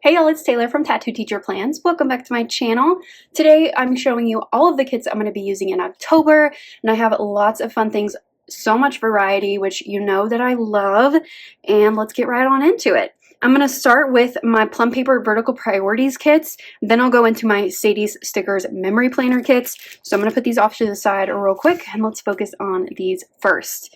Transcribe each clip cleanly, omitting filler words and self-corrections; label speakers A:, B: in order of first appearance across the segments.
A: Hey y'all, it's Taylor from Tattoo Teacher Plans. Welcome back to my channel. Today I'm showing you all of the kits I'm going to be using in October, and I have lots of fun things, so much variety, which you know that I love, and let's get right on into it. I'm going to start with my Plum Paper Vertical Priorities kits, then I'll go into my Sadie's Stickers Memory Planner kits. So I'm going to put these off to the side real quick, and let's focus on these first.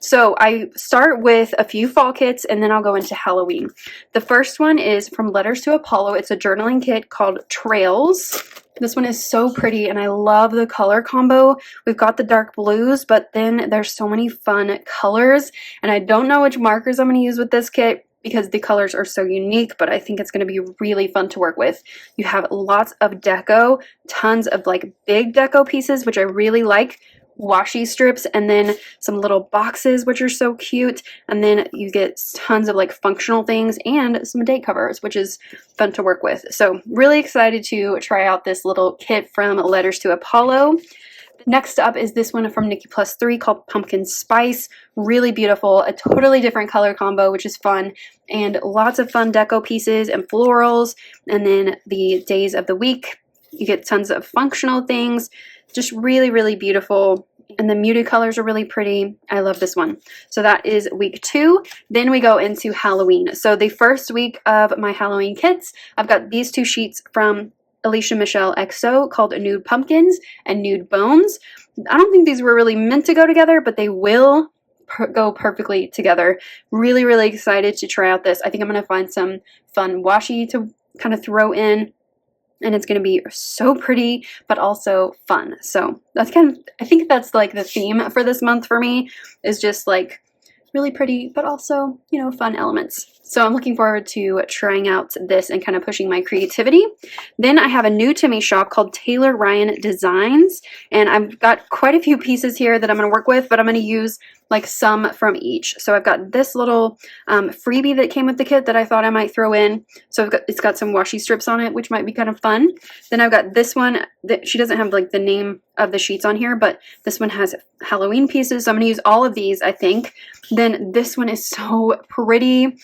A: So I start with a few fall kits and then I'll go into Halloween. The first one is from Letters to Apollo. It's a journaling kit called Trails. This one is so pretty and I love the color combo. We've got the dark blues, but then there's so many fun colors, and I don't know which markers I'm going to use with this kit because the colors are so unique, but I think it's going to be really fun to work with. You have lots of deco, tons of like big deco pieces, which I really like. Washi strips, and then some little boxes, which are so cute, and then you get tons of like functional things and some date covers, which is fun to work with. So really excited to try out this little kit from Letters to Apollo. Next up is this one from Nikki Plus called Pumpkin Spice. Really beautiful, a totally different color combo, which is fun, and lots of fun deco pieces and florals. And then the days of the week, you get tons of functional things, just really beautiful. And the muted colors are really pretty. I love this one. So that is week 2. Then we go into Halloween. So the first week of my Halloween kits, I've got these 2 sheets from Alicia Michelle XO called Nude Pumpkins and Nude Bones. I don't think these were really meant to go together, but they will go perfectly together. Really excited to try out this. I think I'm going to find some fun washi to kind of throw in, and it's going to be so pretty but also fun. So that's kind of, I think that's like the theme for this month for me, is just like really pretty but also, you know, fun elements. So I'm looking forward to trying out this and kind of pushing my creativity. Then I have a new to me shop called Taylor Ryan Designs, and I've got quite a few pieces here that I'm going to work with, but I'm going to use like some from each. So I've got this little freebie that came with the kit that I thought I might throw in. So it's got some washi strips on it, which might be kind of fun. Then I've got this one that she doesn't have like the name of the sheets on here, but this one has Halloween pieces. So I'm going to use all of these, I think. Then this one is so pretty.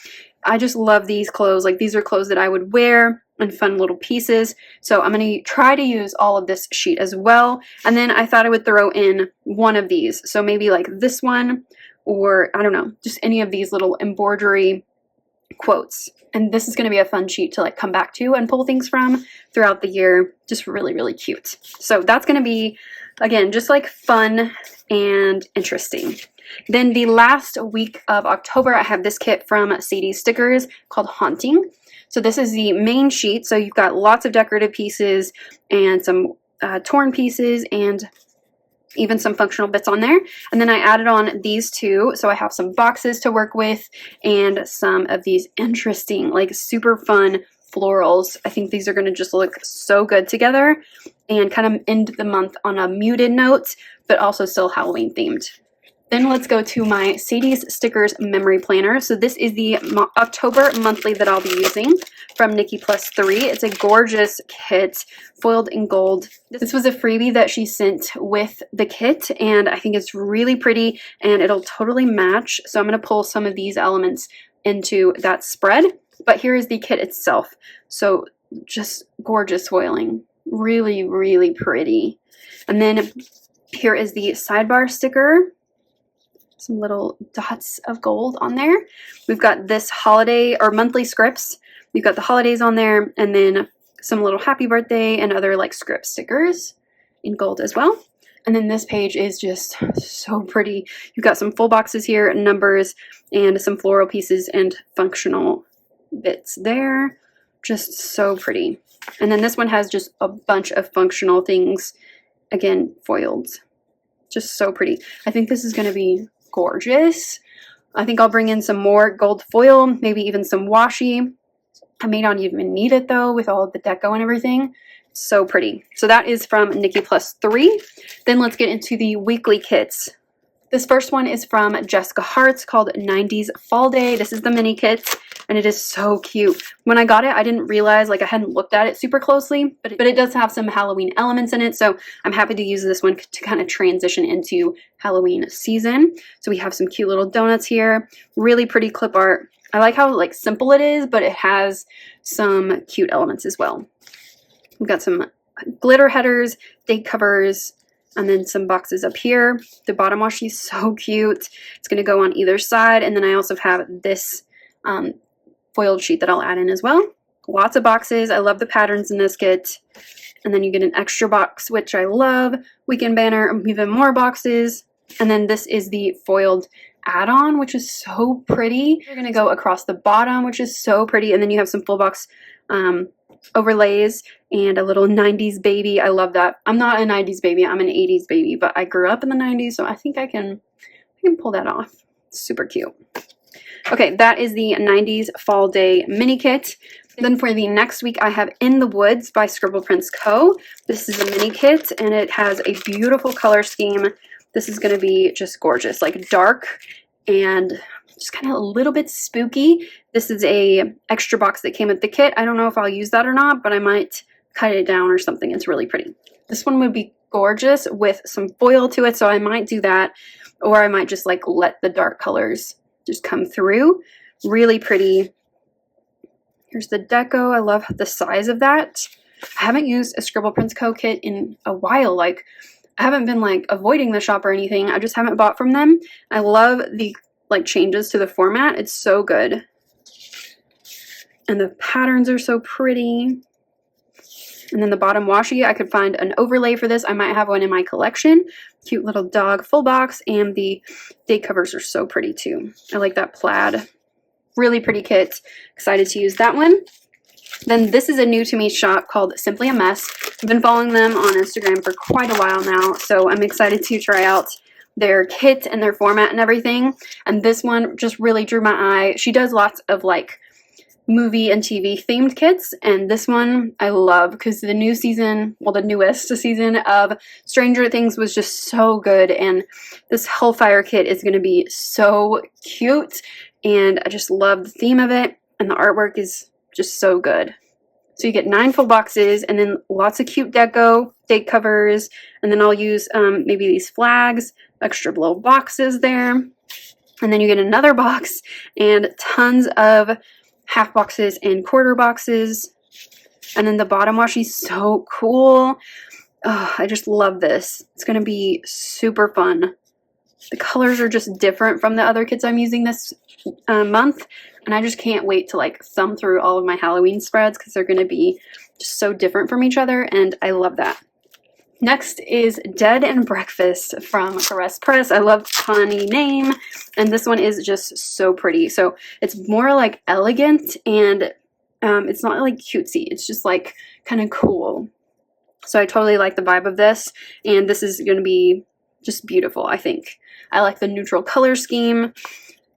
A: I just love these clothes. Like, these are clothes that I would wear and fun little pieces. So I'm going to try to use all of this sheet as well. And then I thought I would throw in one of these. So maybe like this one, or I don't know, just any of these little embroidery quotes. And this is going to be a fun sheet to like come back to and pull things from throughout the year. Just really cute. So that's going to be, again, just like fun and interesting. Then the last week of October, I have this kit from Sadie's Stickers called Haunting. So this is the main sheet. So you've got lots of decorative pieces and some torn pieces and even some functional bits on there. And then I added on these 2. So I have some boxes to work with and some of these interesting, like super fun florals. I think these are going to just look so good together and kind of end the month on a muted note, but also still Halloween themed. Then let's go to my Sadie's Stickers Memory Planner. So this is the October monthly that I'll be using from Nikki Plus. It's a gorgeous kit, foiled in gold. This was a freebie that she sent with the kit, and I think it's really pretty and it'll totally match. So I'm going to pull some of these elements into that spread. But here is the kit itself. So just gorgeous foiling. Really pretty. And then here is the sidebar sticker. Some little dots of gold on there. We've got this holiday or monthly scripts. We've got the holidays on there, and then some little happy birthday and other like script stickers in gold as well. And then this page is just so pretty. You've got some full boxes here, numbers, and some floral pieces and functional bits there. Just so pretty. And then this one has just a bunch of functional things, again, foiled. Just so pretty. I think this is going to be gorgeous. I think I'll bring in some more gold foil, maybe even some washi. I may not even need it though with all of the deco and everything. So pretty. So that is from Nikki Plus 3. Then let's get into the weekly kits. This first one is from Jessica Hart's called 90s Fall Day. This is the mini kit, and it is so cute. When I got it, I didn't realize, like I hadn't looked at it super closely, but it does have some Halloween elements in it, so I'm happy to use this one to kind of transition into Halloween season. So we have some cute little donuts here, really pretty clip art. I like how like simple it is, but it has some cute elements as well. We've got some glitter headers, date covers, and then some boxes up here. The bottom washi is so cute. It's going to go on either side. And then I also have this foiled sheet that I'll add in as well. Lots of boxes. I love the patterns in this kit. And then you get an extra box, which I love. Weekend banner, even more boxes. And then this is the foiled add-on, which is so pretty. You're going to go across the bottom, which is so pretty. And then you have some full box overlays and a little 90s baby. I love that. I'm not a 90s baby. I'm an 80s baby, but I grew up in the 90s, so I think I can pull that off. Super cute. Okay, that is the 90s Fall Day mini kit. Then for the next week, I have In the Woods by Scribble Prince Co. This is a mini kit, and it has a beautiful color scheme. This is going to be just gorgeous, like dark and just kind of a little bit spooky. This is a extra box that came with the kit. I don't know if I'll use that or not, but I might cut it down or something. It's really pretty. This one would be gorgeous with some foil to it, so I might do that, or I might just like let the dark colors just come through. Really pretty. Here's the deco. I love the size of that. I haven't used a Scribble Prince Co kit in a while. Like, I haven't been like avoiding the shop or anything. I just haven't bought from them. I love the like changes to the format. It's so good. And the patterns are so pretty. And then the bottom washi, I could find an overlay for this. I might have one in my collection. Cute little dog full box, and the date covers are so pretty too. I like that plaid. Really pretty kit. Excited to use that one. Then this is a new to me shop called Simply a Mess. I've been following them on Instagram for quite a while now, so I'm excited to try out their kit and their format and everything. And this one just really drew my eye. She does lots of like movie and TV themed kits, and this one I love because the new season, well, the newest season of Stranger Things was just so good, and this Hellfire kit is going to be so cute, and I just love the theme of it, and the artwork is just so good. So you get 9 full boxes, and then lots of cute deco, date covers, and then I'll use maybe these flags, extra little boxes there, and then you get another box and tons of half boxes and quarter boxes. And then the bottom washi is so cool. Oh, I just love this. It's going to be super fun. The colors are just different from the other kits I'm using this month, and I just can't wait to like thumb through all of my Halloween spreads because they're going to be just so different from each other, and I love that. Next is Dead and Breakfast from Caress Press. I love the funny name, and this one is just so pretty. So it's more like elegant, and it's not like cutesy. It's just like kind of cool. So I totally like the vibe of this, and this is going to be just beautiful, I think. I like the neutral color scheme.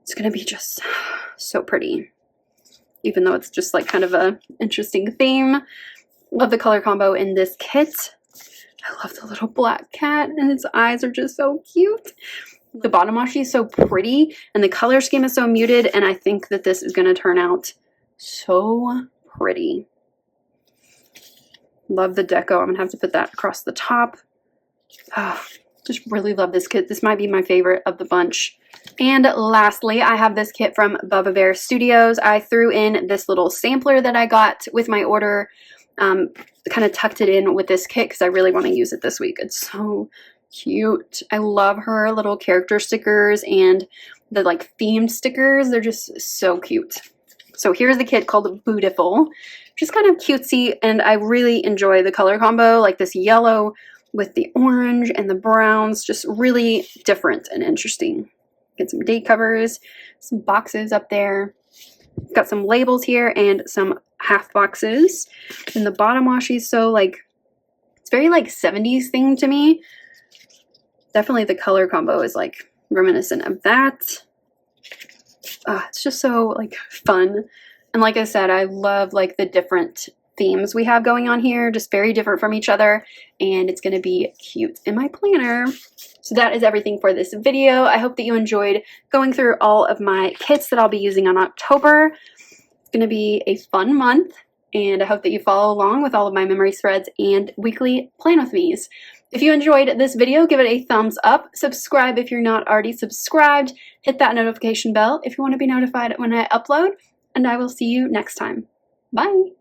A: It's going to be just so pretty, even though it's just like kind of a interesting theme. Love the color combo in this kit. I love the little black cat, and its eyes are just so cute. The bottom washi is so pretty, and the color scheme is so muted, and I think that this is going to turn out so pretty. Love the deco. I'm going to have to put that across the top. Oh, just really love this kit. This might be my favorite of the bunch. And lastly, I have this kit from Bubba Bear Studios. I threw in this little sampler that I got with my order. Kind of tucked it in with this kit because I really want to use it this week. It's so cute. I love her little character stickers and the like themed stickers. They're just so cute. So here's the kit called Bootiful, which is kind of cutesy, and I really enjoy the color combo, like this yellow with the orange and the browns, just really different and interesting. Get some date covers, some boxes up there. Got some labels here and some half boxes. And the bottom washi is so like, it's very like 70s thing to me. Definitely the color combo is like reminiscent of that. It's just so like fun. And like I said, I love like the different themes we have going on here, just very different from each other, and it's going to be cute in my planner. So that is everything for this video. I hope that you enjoyed going through all of my kits that I'll be using on October. It's going to be a fun month, and I hope that you follow along with all of my memory spreads and weekly plan with me's. If you enjoyed this video, give it a thumbs up, subscribe if you're not already subscribed, hit that notification bell if you want to be notified when I upload, and I will see you next time. Bye!